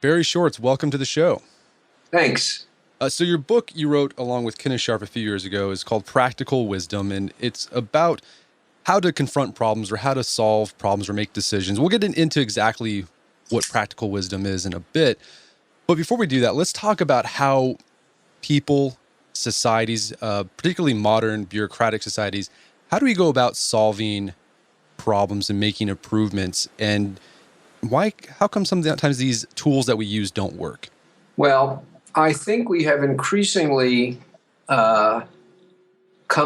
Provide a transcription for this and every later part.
Barry Schwartz, welcome to the show. Thanks. So your book you wrote along with Kenneth Sharp a few years ago is called Practical Wisdom, and it's about how to confront problems or how to solve problems or make decisions. We'll get into exactly what practical wisdom is in a bit. But before we do that, let's talk about how people, societies, particularly modern bureaucratic societies, how do we go about solving problems and making improvements? And how come sometimes these tools that we use don't work? Well, I think we have increasingly come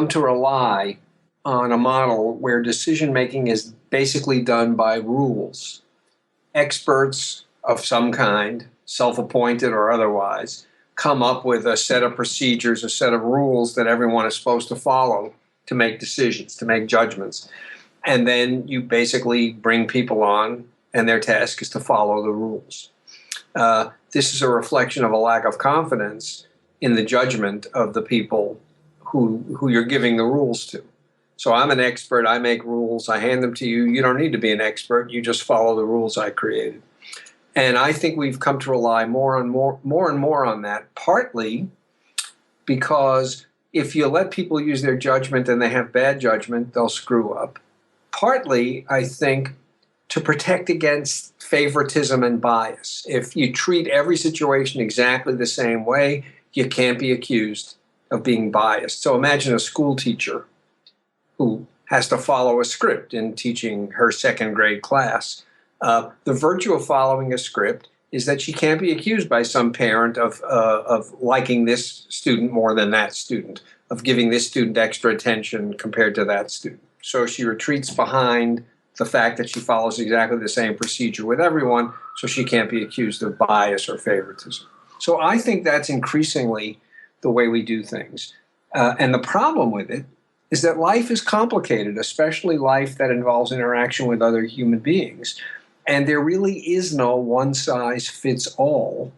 to rely on a model where decision-making is basically done by rules. Experts of some kind, self-appointed or otherwise, come up with a set of procedures, a set of rules that everyone is supposed to follow to make decisions, to make judgments. And then you basically bring people on, and their task is to follow the rules. This is a reflection of a lack of confidence in the judgment of the people who you're giving the rules to. So I'm an expert, I make rules, I hand them to you. You don't need to be an expert, you just follow the rules I created. And I think we've come to rely more and more on that, partly because if you let people use their judgment and they have bad judgment, they'll screw up. Partly, I think, to protect against favoritism and bias. If you treat every situation exactly the same way, you can't be accused of being biased. So imagine a school teacher who has to follow a script in teaching her second grade class. The virtue of following a script is that she can't be accused by some parent of liking this student more than that student, of giving this student extra attention compared to that student. So she retreats behind the fact that she follows exactly the same procedure with everyone, so she can't be accused of bias or favoritism. So I think that's increasingly the way we do things. And the problem with it is that life is complicated, especially life that involves interaction with other human beings. And there really is no one-size-fits-all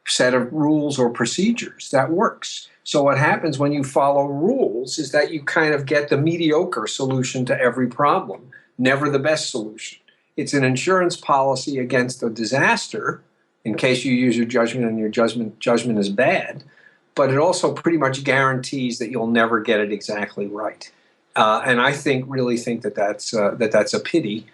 set of rules or procedures that works. So what happens when you follow rules is that you kind of get the mediocre solution to every problem, never the best solution. It's an insurance policy against a disaster in case you use your judgment and your judgment is bad, but it also pretty much guarantees that you'll never get it exactly right. And I really think that that's a pity.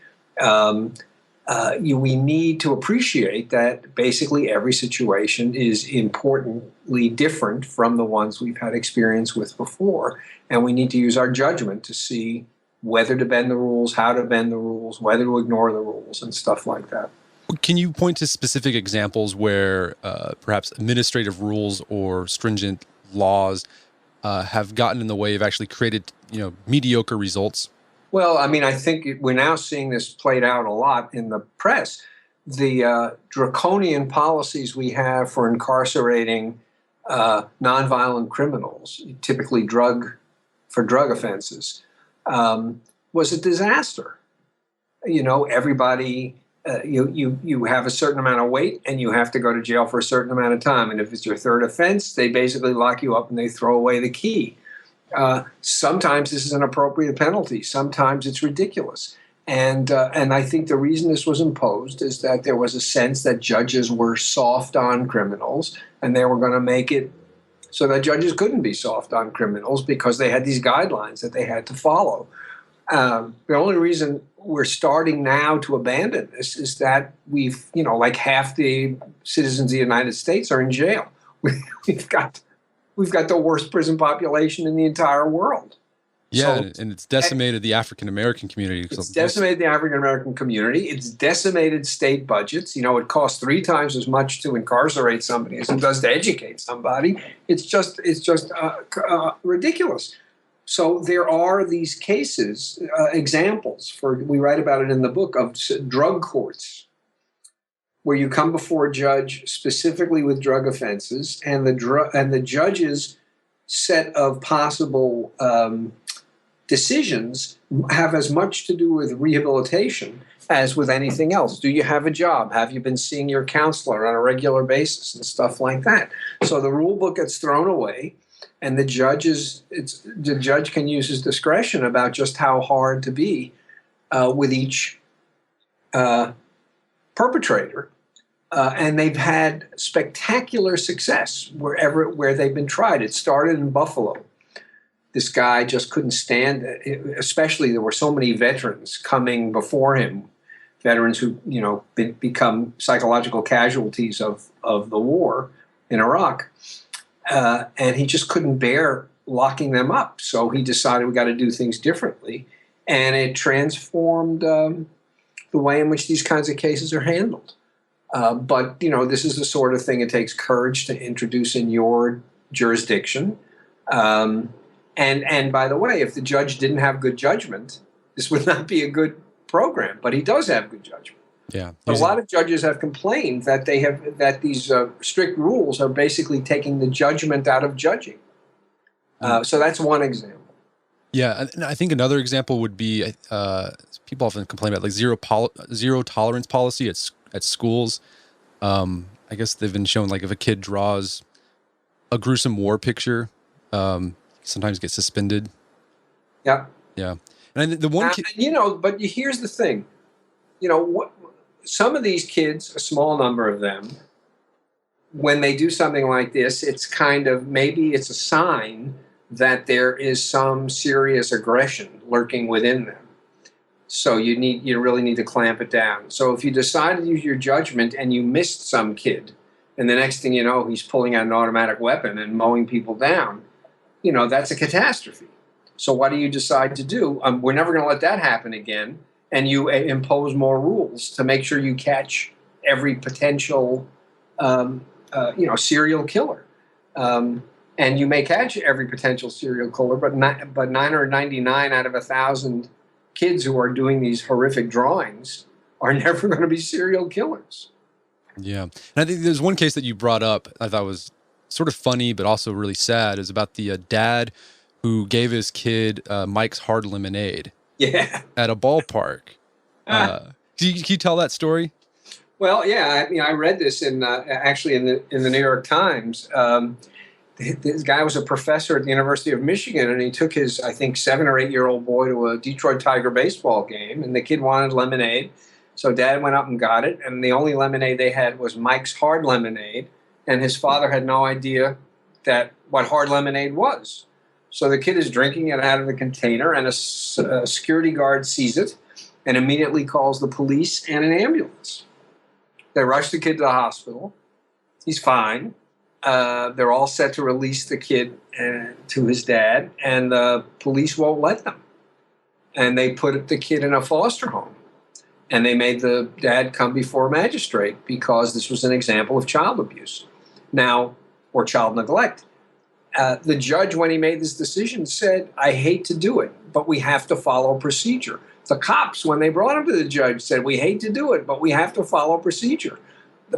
We need to appreciate that basically every situation is importantly different from the ones we've had experience with before, and we need to use our judgment to see whether to bend the rules, how to bend the rules, whether to ignore the rules, and stuff like that. Can you point to specific examples where perhaps administrative rules or stringent laws have gotten in the way of actually created, mediocre results? Well, I mean, I think we're now seeing this played out a lot in the press. The draconian policies we have for incarcerating nonviolent criminals, typically drug offenses, was a disaster. Everybody, you have a certain amount of weight and you have to go to jail for a certain amount of time. And if it's your third offense, they basically lock you up and they throw away the key. Sometimes this is an appropriate penalty. Sometimes it's ridiculous. And I think the reason this was imposed is that there was a sense that judges were soft on criminals, and they were going to make it so that judges couldn't be soft on criminals because they had these guidelines that they had to follow. The only reason we're starting now to abandon this is that we've, like half the citizens of the United States are in jail. We've got the worst prison population in the entire world. Yeah, so, and it's decimated the African-American community. It's decimated the African-American community. It's decimated state budgets. It costs 3 times as much to incarcerate somebody as it does to educate somebody. It's just ridiculous. So there are these cases, examples, we write about it in the book, of drug courts, where you come before a judge specifically with drug offenses, and the judge's set of possible decisions have as much to do with rehabilitation as with anything else. Do you have a job? Have you been seeing your counselor on a regular basis and stuff like that? So the rule book gets thrown away, and the judge can use his discretion about just how hard to be with each perpetrator. And they've had spectacular success where they've been tried. It started in Buffalo. This guy just couldn't stand it, especially there were so many veterans coming before him, veterans who, become psychological casualties of the war in Iraq. And he just couldn't bear locking them up. So he decided we got to do things differently. And it transformed the way in which these kinds of cases are handled. But this is the sort of thing it takes courage to introduce in your jurisdiction. And by the way, if the judge didn't have good judgment, this would not be a good program. But he does have good judgment. Yeah. But a lot of judges have complained that these strict rules are basically taking the judgment out of judging. So that's one example. Yeah, and I think another example would be people often complain about like zero tolerance policy at schools. I guess they've been shown like if a kid draws a gruesome war picture, sometimes gets suspended. Yeah. Yeah, and the one kid, but here's the thing, some of these kids, a small number of them, when they do something like this, it's kind of maybe it's a sign that there is some serious aggression lurking within them. So you really need to clamp it down. So if you decide to use your judgment and you missed some kid, and the next thing you know, he's pulling out an automatic weapon and mowing people down, that's a catastrophe. So what do you decide to do? We're never going to let that happen again. And you impose more rules to make sure you catch every potential, serial killer. And you may catch every potential serial killer, but 999 out of 1,000 kids who are doing these horrific drawings are never going to be serial killers. Yeah. And I think there's one case that you brought up I thought was sort of funny, but also really sad, is about the dad who gave his kid Mike's Hard Lemonade at a ballpark. Can you tell that story? Well, yeah. I read this actually in the New York Times. This guy was a professor at the University of Michigan, and he took his, I think, 7 or 8 year old boy to a Detroit Tiger baseball game, and the kid wanted lemonade. So Dad went up and got it, and the only lemonade they had was Mike's Hard Lemonade, and his father had no idea what hard lemonade was. So the kid is drinking it out of the container, and a security guard sees it and immediately calls the police and an ambulance. They rush the kid to the hospital. He's fine. They're all set to release the kid to his dad, and the police won't let them. And they put the kid in a foster home. And they made the dad come before a magistrate because this was an example of child abuse. Or child neglect. The judge, when he made this decision, said, I hate to do it, but we have to follow procedure. The cops, when they brought him to the judge, said, we hate to do it, but we have to follow procedure.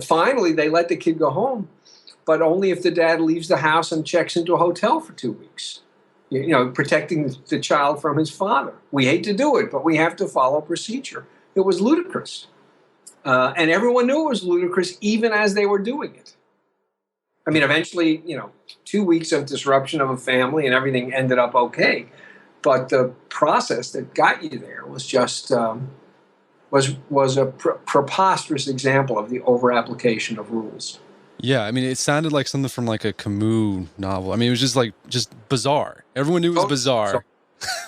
Finally, they let the kid go home, but only if the dad leaves the house and checks into a hotel for 2 weeks, protecting the child from his father. We hate to do it, but we have to follow procedure. It was ludicrous. And everyone knew it was ludicrous even as they were doing it. I mean, eventually, 2 weeks of disruption of a family and everything ended up okay. But the process that got you there was just was a preposterous example of the over-application of rules. Yeah, I mean, it sounded like something from like a Camus novel. I mean, it was just bizarre. Everyone knew it was bizarre.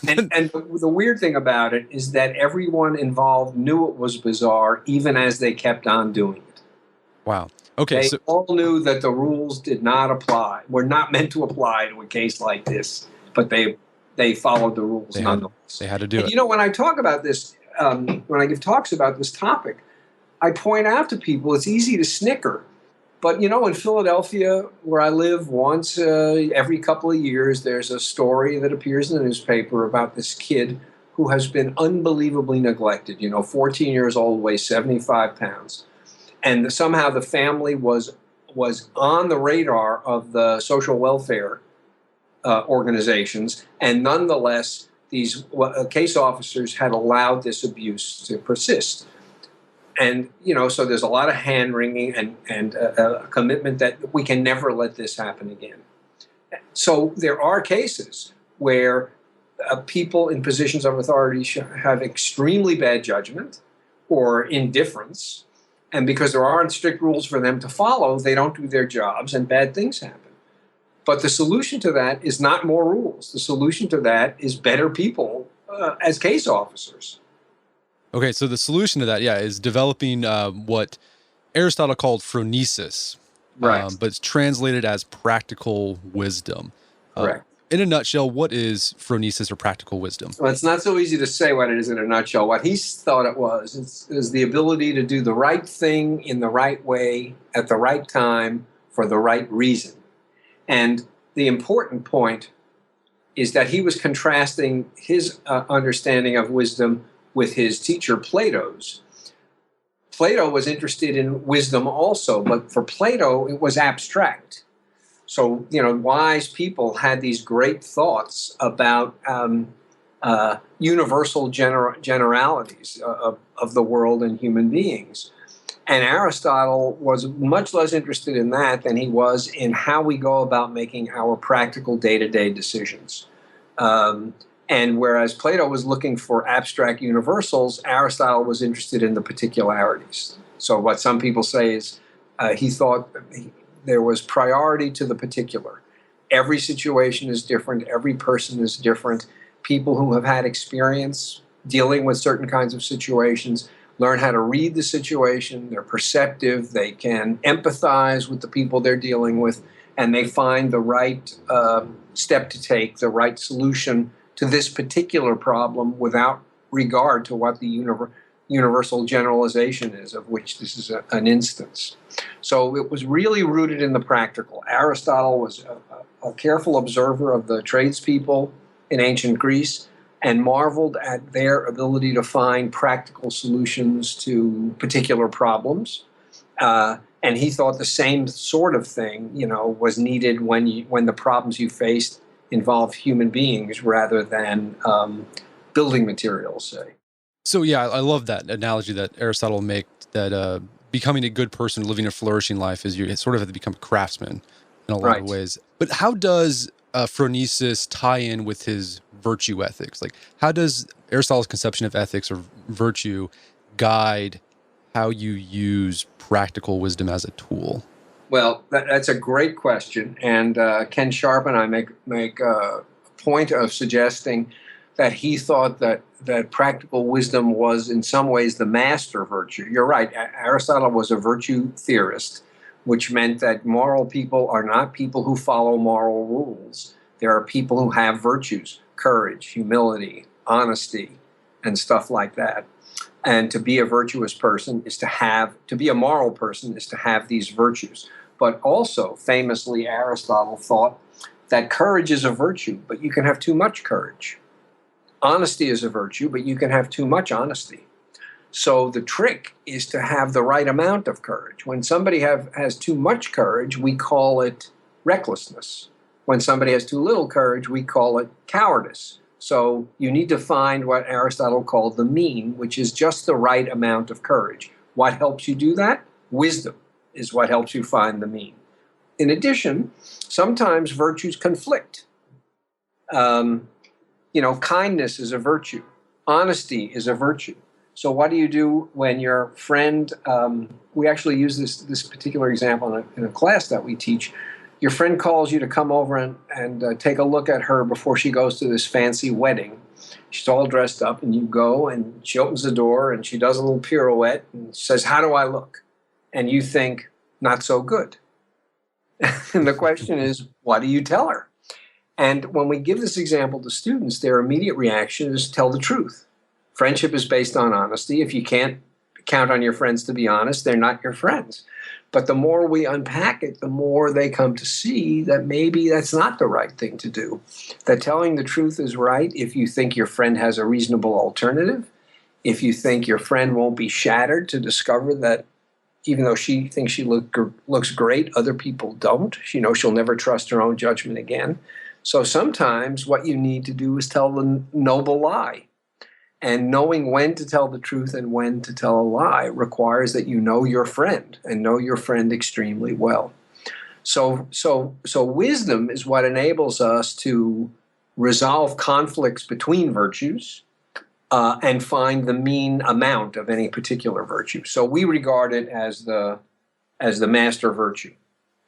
And the weird thing about it is that everyone involved knew it was bizarre, even as they kept on doing it. Wow. Okay. They all knew that the rules did not apply, were not meant to apply to a case like this, but they followed the rules nonetheless. They had to do it. When I talk about this, when I give talks about this topic, I point out to people it's easy to snicker. But, in Philadelphia, where I live, once every couple of years, there's a story that appears in the newspaper about this kid who has been unbelievably neglected. 14 years old, weighs 75 pounds. And somehow the family was on the radar of the social welfare organizations. And nonetheless, these case officers had allowed this abuse to persist. And, so there's a lot of hand-wringing and a commitment that we can never let this happen again. So there are cases where people in positions of authority have extremely bad judgment or indifference And because there aren't strict rules for them to follow, they don't do their jobs and bad things happen. But the solution to that is not more rules. The solution to that is better people as case officers. Okay, so the solution to that, is developing what Aristotle called phronesis, Right. but it's translated as practical wisdom. Correct. In a nutshell, what is phronesis or practical wisdom? Well, it's not so easy to say what it is in a nutshell. What he thought it was is the ability to do the right thing in the right way at the right time for the right reason. And the important point is that he was contrasting his understanding of wisdom with his teacher Plato's. Plato was interested in wisdom also, but for Plato, it was abstract. So, wise people had these great thoughts about universal generalities of the world and human beings. And Aristotle was much less interested in that than he was in how we go about making our practical day-to-day decisions. And whereas Plato was looking for abstract universals, Aristotle was interested in the particularities. So what some people say is he thought there was priority to the particular. Every situation is different. Every person is different. People who have had experience dealing with certain kinds of situations learn how to read the situation. They're perceptive. They can empathize with the people they're dealing with, and they find the right step to take, the right solution to this particular problem without regard to what the universal generalization is, of which this is an instance. So it was really rooted in the practical. Aristotle was a careful observer of the tradespeople in ancient Greece and marveled at their ability to find practical solutions to particular problems. And he thought the same sort of thing, was needed when the problems you faced involved human beings rather than building materials, say. So, I love that analogy that Aristotle made, that becoming a good person, living a flourishing life, is you sort of have to become a craftsman in a lot of ways. But how does phronesis tie in with his virtue ethics? Like, how does Aristotle's conception of ethics or virtue guide how you use practical wisdom as a tool? Well, that's a great question. And Ken Sharp and I make a point of suggesting that he thought that practical wisdom was in some ways the master virtue. You're right. Aristotle was a virtue theorist, which meant that moral people are not people who follow moral rules. There are people who have virtues, courage, humility, honesty, and stuff like that. And to be a virtuous person is to be a moral person is to have these virtues. But also, famously, Aristotle thought that courage is a virtue, but you can have too much courage. Honesty is a virtue, but you can have too much honesty. So the trick is to have the right amount of courage. When somebody has too much courage, we call it recklessness. When somebody has too little courage, we call it cowardice. So you need to find what Aristotle called the mean, which is just the right amount of courage. What helps you do that? Wisdom is what helps you find the mean. In addition, sometimes virtues conflict. Kindness is a virtue. Honesty is a virtue. So what do you do when your friend, we actually use this particular example in a class that we teach. Your friend calls you to come over and take a look at her before she goes to this fancy wedding. She's all dressed up, and you go, and she opens the door, and she does a little pirouette and says, "How do I look?" And you think, "Not so good." And the question is, what do you tell her? And when we give this example to students, their immediate reaction is tell the truth. Friendship is based on honesty. If you can't count on your friends to be honest, they're not your friends. But the more we unpack it, the more they come to see that maybe that's not the right thing to do. That telling the truth is right if you think your friend has a reasonable alternative, if you think your friend won't be shattered to discover that even though she thinks she looks great, other people don't. She knows she'll never trust her own judgment again. So sometimes what you need to do is tell the noble lie. And knowing when to tell the truth and when to tell a lie requires that you know your friend and know your friend extremely well. So wisdom is what enables us to resolve conflicts between virtues and find the mean amount of any particular virtue. So we regard it as the master virtue.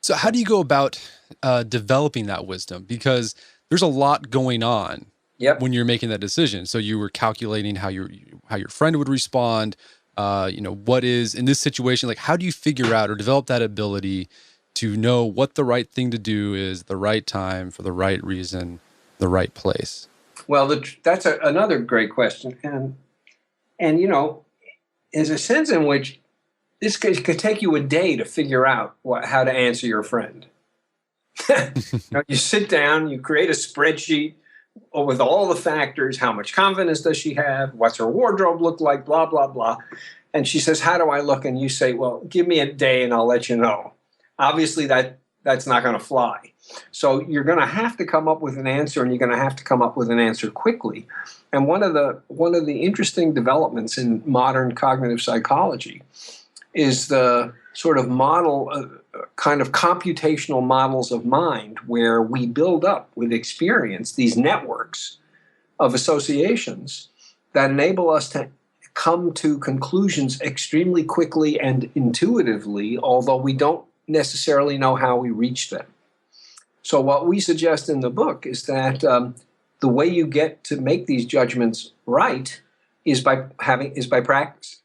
So how do you go about developing that wisdom? Because there's a lot going on when you're making that decision. So you were calculating how your friend would respond. What is in this situation, like how do you figure out or develop that ability to know what the right thing to do is, the right time for the right reason, the right place? Well, that's another great question, and there's a sense in which this could take you a day to figure out how to answer your friend. You sit down, you create a spreadsheet with all the factors. How much confidence does she have? What's her wardrobe look like? Blah, blah, blah. And she says, how do I look? And you say, well, give me a day and I'll let you know. Obviously, that's not going to fly. So you're going to have to come up with an answer, and you're going to have to come up with an answer quickly. And one of the interesting developments in modern cognitive psychology is the sort of model, kind of computational models of mind, where we build up with experience these networks of associations that enable us to come to conclusions extremely quickly and intuitively, although we don't necessarily know how we reach them. So what we suggest in the book is that the way you get to make these judgments right is by practice.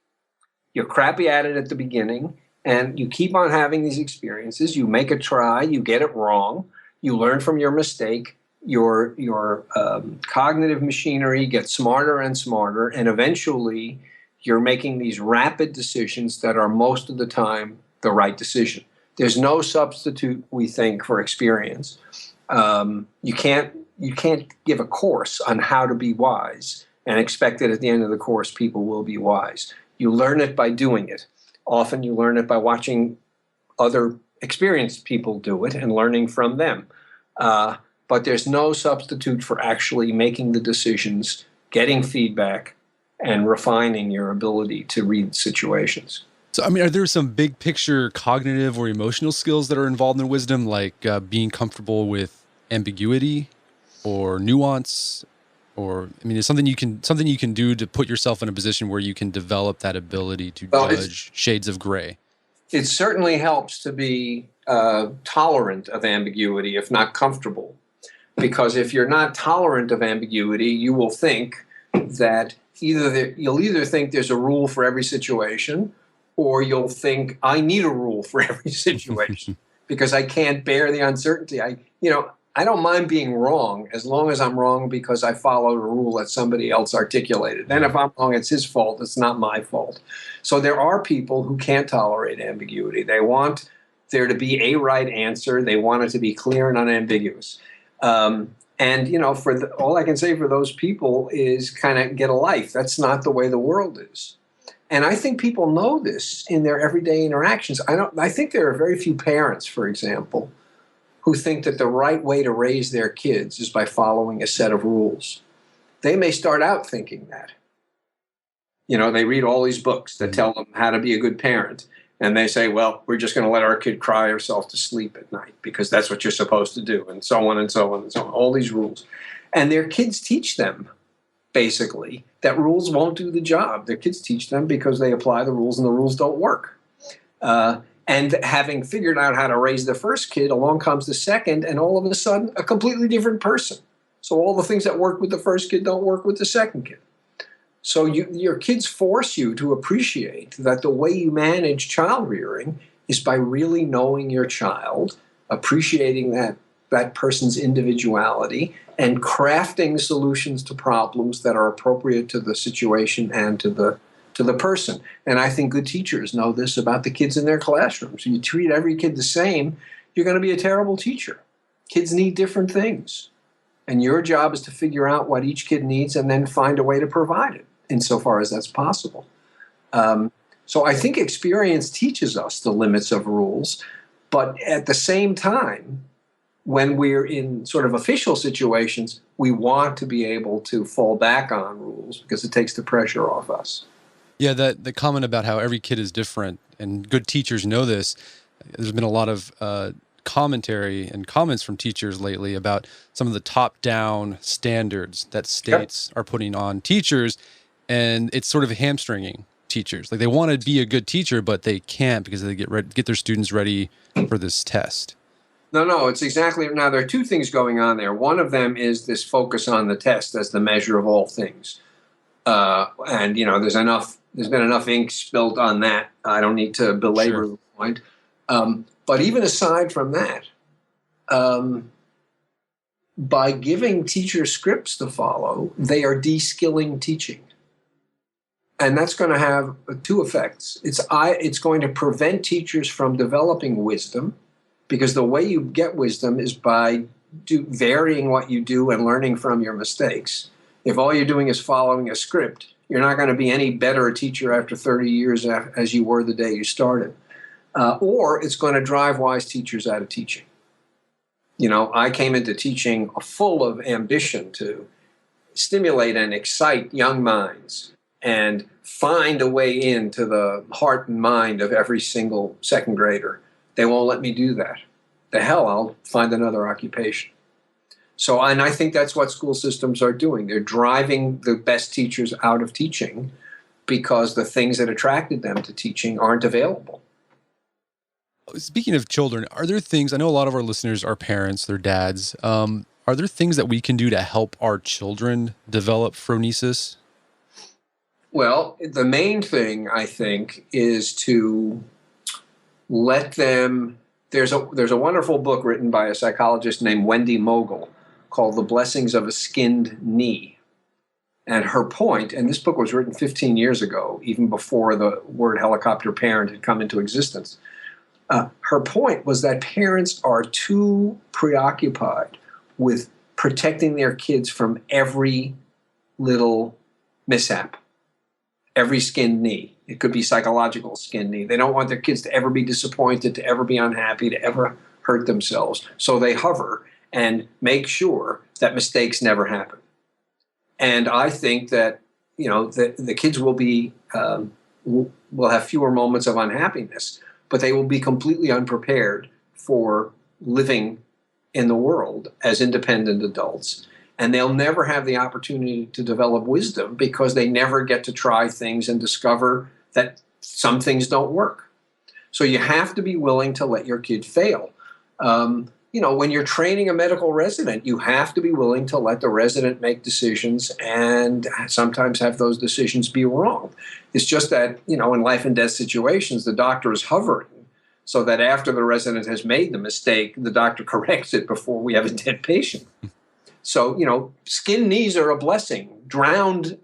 You're crappy at it at the beginning, and you keep on having these experiences. You make a try, you get it wrong, you learn from your mistake. Your cognitive machinery gets smarter and smarter, and eventually you're making these rapid decisions that are most of the time the right decision. There's no substitute, we think, for experience. You can't give a course on how to be wise and expect that at the end of the course people will be wise. You learn it by doing it. Often you learn it by watching other experienced people do it and learning from them. But there's no substitute for actually making the decisions, getting feedback, and refining your ability to read situations. So, I mean, are there some big picture cognitive or emotional skills that are involved in wisdom, like being comfortable with ambiguity or nuance? Or, I mean, is something you can do to put yourself in a position where you can develop that ability to judge shades of gray? It certainly helps to be tolerant of ambiguity, if not comfortable. Because if you're not tolerant of ambiguity, you will think that you'll either think there's a rule for every situation, or you'll think I need a rule for every situation because I can't bear the uncertainty. I don't mind being wrong as long as I'm wrong because I followed a rule that somebody else articulated. Then if I'm wrong, it's his fault. It's not my fault. So there are people who can't tolerate ambiguity. They want there to be a right answer. They want it to be clear and unambiguous. All I can say for those people is kind of get a life. That's not the way the world is. And I think people know this in their everyday interactions. I think there are very few parents, for example, who think that the right way to raise their kids is by following a set of rules. They may start out thinking that. They read all these books that tell them how to be a good parent. And they say, well, we're just going to let our kid cry herself to sleep at night because that's what you're supposed to do, and so on and so on and so on, all these rules. And their kids teach them, basically, that rules won't do the job. Their kids teach them because they apply the rules and the rules don't work. And having figured out how to raise the first kid, along comes the second, and all of a sudden, a completely different person. So all the things that work with the first kid don't work with the second kid. So your kids force you to appreciate that the way you manage child rearing is by really knowing your child, appreciating that person's individuality, and crafting solutions to problems that are appropriate to the situation and to the person. And I think good teachers know this about the kids in their classrooms. You treat every kid the same, you're going to be a terrible teacher. Kids need different things. And your job is to figure out what each kid needs and then find a way to provide it, insofar as that's possible. So I think experience teaches us the limits of rules, but at the same time, when we're in sort of official situations, we want to be able to fall back on rules because it takes the pressure off us. Yeah, the comment about how every kid is different, and good teachers know this. There's been a lot of commentary and comments from teachers lately about some of the top-down standards that states are putting on teachers. and it's sort of hamstringing teachers. Like they want to be a good teacher, but they can't because they get their students ready for this test. No, it's exactly. Now, there are two things going on there. One of them is this focus on the test as the measure of all things. And, there's been enough ink spilled on that. I don't need to belabor the point. But even aside from that, by giving teachers scripts to follow, they are de-skilling teaching. And that's going to have two effects. It's going to prevent teachers from developing wisdom, because the way you get wisdom is by varying what you do and learning from your mistakes. If all you're doing is following a script, you're not going to be any better a teacher after 30 years as you were the day you started. Or it's going to drive wise teachers out of teaching. I came into teaching full of ambition to stimulate and excite young minds and find a way into the heart and mind of every single second grader. They won't let me do that. The hell, I'll find another occupation. So, and I think that's what school systems are doing. They're driving the best teachers out of teaching because the things that attracted them to teaching aren't available. Speaking of children, are there things, I know a lot of our listeners are parents, they're dads. Are there things that we can do to help our children develop phronesis? Well, the main thing, I think, is to let them. There's a wonderful book written by a psychologist named Wendy Mogul called The Blessings of a Skinned Knee. And her point, and this book was written 15 years ago, even before the word helicopter parent had come into existence. Her point was that parents are too preoccupied with protecting their kids from every little mishap, every skinned knee. It could be psychological skinned knee. They don't want their kids to ever be disappointed, to ever be unhappy, to ever hurt themselves. So they hover and make sure that mistakes never happen. And I think that, the kids will have fewer moments of unhappiness, but they will be completely unprepared for living in the world as independent adults. And they'll never have the opportunity to develop wisdom because they never get to try things and discover that some things don't work. So you have to be willing to let your kid fail. When you're training a medical resident, you have to be willing to let the resident make decisions and sometimes have those decisions be wrong. It's just that, in life and death situations, the doctor is hovering so that after the resident has made the mistake, the doctor corrects it before we have a dead patient. So, skinned knees are a blessing. Drowned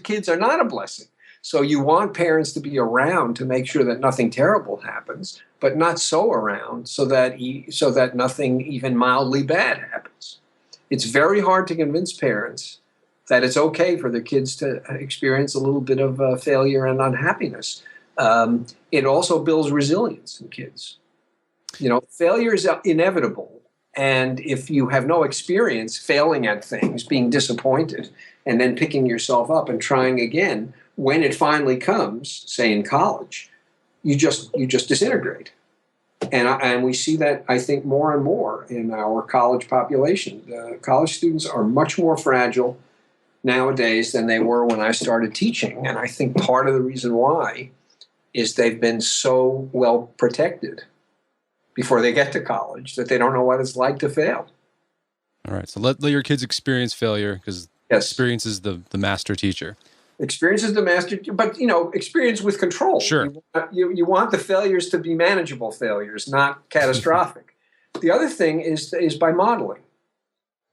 kids are not a blessing. So you want parents to be around to make sure that nothing terrible happens, but not so around so that nothing even mildly bad happens. It's very hard to convince parents that it's okay for their kids to experience a little bit of failure and unhappiness. It also builds resilience in kids. Failure is inevitable. And if you have no experience failing at things, being disappointed, and then picking yourself up and trying again, when it finally comes, say in college, you just disintegrate. And we see that, I think, more and more in our college population. College students are much more fragile nowadays than they were when I started teaching. And I think part of the reason why is they've been so well protected before they get to college that they don't know what it's like to fail. All right. So let your kids experience failure because experience is the master teacher. Experience is the master, but, experience with control. Sure. You want the failures to be manageable failures, not catastrophic. The other thing is by modeling.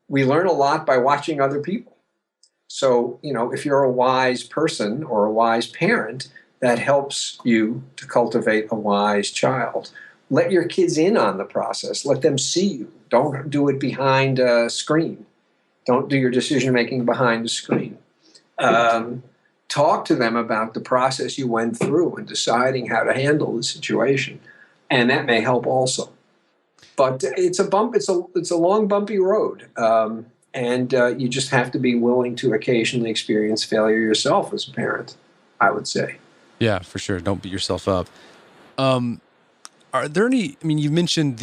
We learn a lot by watching other people. So, if you're a wise person or a wise parent, that helps you to cultivate a wise child. Let your kids in on the process. Let them see you. Don't do it behind a screen. Don't do your decision-making behind a screen. Talk to them about the process you went through in deciding how to handle the situation. And that may help also. But it's a long, bumpy road. And you just have to be willing to occasionally experience failure yourself as a parent, I would say. Yeah, for sure. Don't beat yourself up. Are there any, you mentioned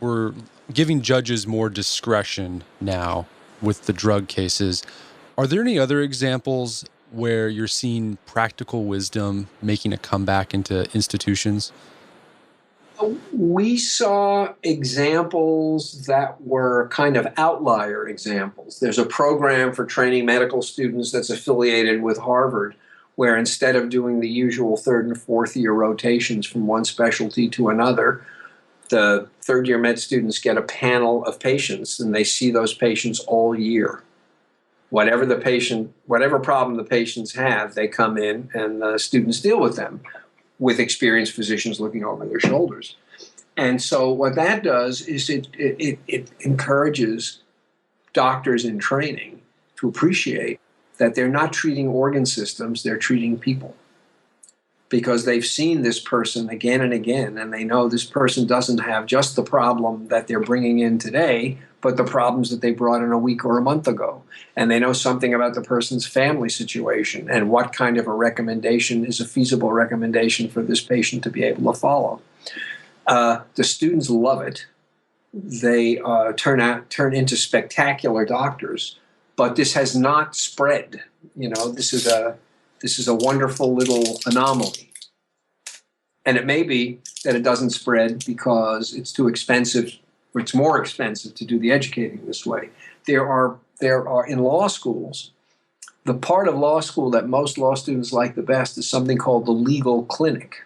we're giving judges more discretion now with the drug cases. Are there any other examples where you're seeing practical wisdom making a comeback into institutions? We saw examples that were kind of outlier examples. There's a program for training medical students that's affiliated with Harvard, where instead of doing the usual third and fourth year rotations from one specialty to another, the third year med students get a panel of patients and they see those patients all year. Whatever problem the patients have, they come in and the students deal with them with experienced physicians looking over their shoulders. And so what that does is it encourages doctors in training to appreciate that they're not treating organ systems, they're treating people. Because they've seen this person again and again, and they know this person doesn't have just the problem that they're bringing in today, but the problems that they brought in a week or a month ago. And they know something about the person's family situation and what kind of a recommendation is a feasible recommendation for this patient to be able to follow. The students love it. They turn into spectacular doctors, but this has not spread. This is a wonderful little anomaly. And it may be that it doesn't spread because it's too expensive, or it's more expensive to do the educating this way. There are in law schools, the part of law school that most law students like the best is something called the legal clinic,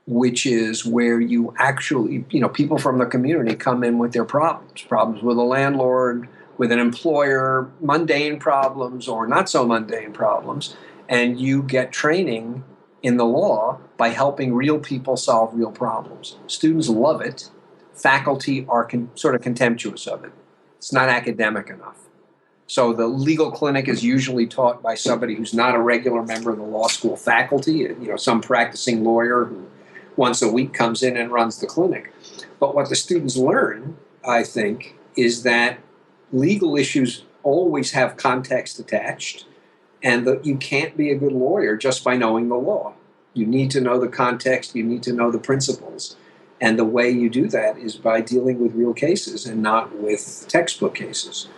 which is where you actually, people from the community come in with their problems with a landlord, with an employer, mundane problems or not so mundane problems. And you get training in the law by helping real people solve real problems. Students love it. Faculty are sort of contemptuous of it. It's not academic enough. So the legal clinic is usually taught by somebody who's not a regular member of the law school faculty, some practicing lawyer who once a week comes in and runs the clinic. But what the students learn, I think, is that legal issues always have context attached, and that you can't be a good lawyer just by knowing the law. You need to know the context, you need to know the principles. And the way you do that is by dealing with real cases and not with textbook cases.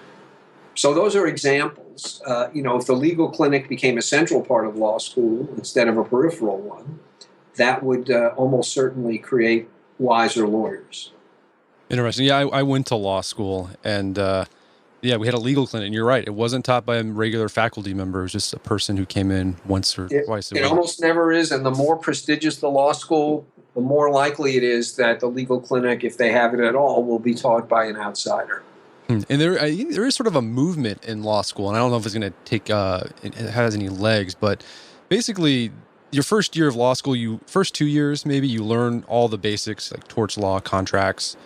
So those are examples. If the legal clinic became a central part of law school instead of a peripheral one, that would almost certainly create wiser lawyers. Interesting. Yeah, I went to law school, and we had a legal clinic. And you're right; it wasn't taught by a regular faculty member. It was just a person who came in once or twice a week. It almost never is. And the more prestigious the law school, the more likely it is that the legal clinic, if they have it at all, will be taught by an outsider. And there is sort of a movement in law school, and I don't know if it's going to take it has any legs, but basically, your first year of law school, first 2 years maybe, you learn all the basics like torts law, contracts,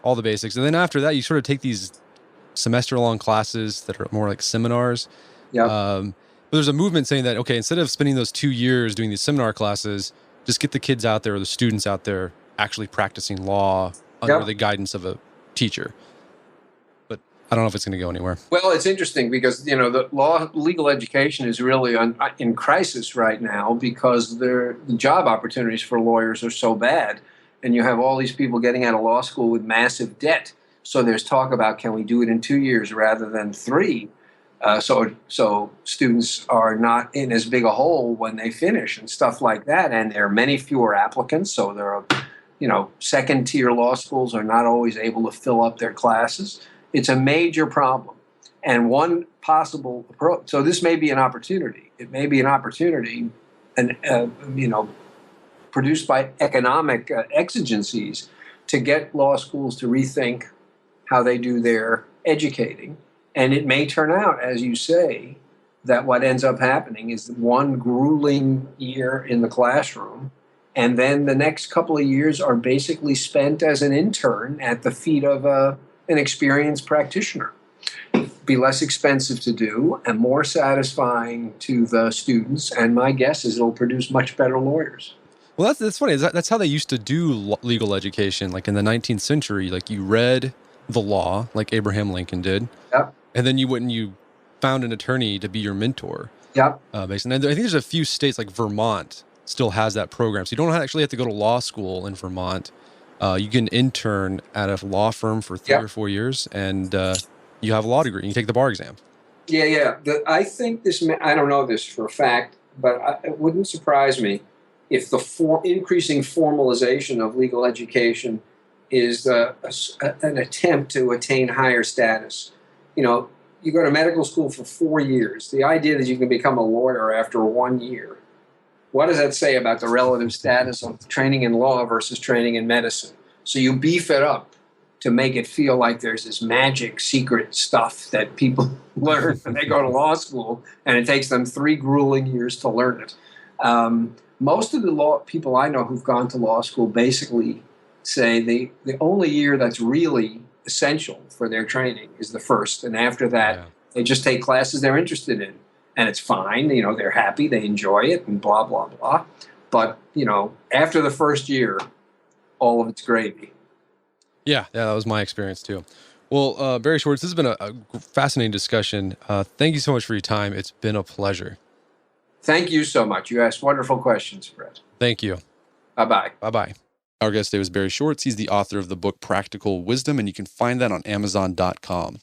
all the basics, and then after that, you sort of take these semester-long classes that are more like seminars. Yeah. But there's a movement saying that, okay, instead of spending those 2 years doing these seminar classes, just get the kids out there or the students out there actually practicing law under the guidance of a teacher. But I don't know if it's going to go anywhere. Well, it's interesting because, the legal education is really in crisis right now because the job opportunities for lawyers are so bad. And you have all these people getting out of law school with massive debt. So there's talk about, can we do it in 2 years rather than 3? So students are not in as big a hole when they finish and stuff like that. And there are many fewer applicants. So there are, second tier law schools are not always able to fill up their classes. It's a major problem. And one possible approach, so this may be an opportunity. It may be an opportunity, produced by economic exigencies to get law schools to rethink how they do their educating. And it may turn out, as you say, that what ends up happening is one grueling year in the classroom, and then the next couple of years are basically spent as an intern at the feet of an experienced practitioner. Be less expensive to do and more satisfying to the students, and my guess is it'll produce much better lawyers. Well, that's funny. That's how they used to do legal education. Like in the 19th century, like you read the law, like Abraham Lincoln did. Yep. And then you found an attorney to be your mentor. Yep. Basically. And I think there's a few states like Vermont still has that program. So you don't actually have to go to law school in Vermont. You can intern at a law firm for 3 or 4 years, and you have a law degree. And you take the bar exam. Yeah. I think this, I don't know this for a fact, but it wouldn't surprise me if the increasing formalization of legal education is an attempt to attain higher status. You know, you go to medical school for 4 years. The idea that you can become a lawyer after 1 year, what does that say about the relative status of training in law versus training in medicine? So you beef it up to make it feel like there's this magic secret stuff that people learn when they go to law school, and it takes them 3 grueling years to learn it. Most of the law people I know who've gone to law school basically say the only year that's really essential for their training is the first, and after that, Yeah. they just take classes they're interested in, and it's fine. You know, they're happy, they enjoy it, and blah blah blah. But you know, after the first year, all of it's gravy. Yeah, that was my experience too. Well, Barry Schwartz, this has been a fascinating discussion. Thank you so much for your time. It's been a pleasure. Thank you so much. You asked wonderful questions, Brett. Thank you. Bye bye. Bye-bye. Our guest today was Barry Schwartz. He's the author of the book Practical Wisdom, and you can find that on Amazon.com.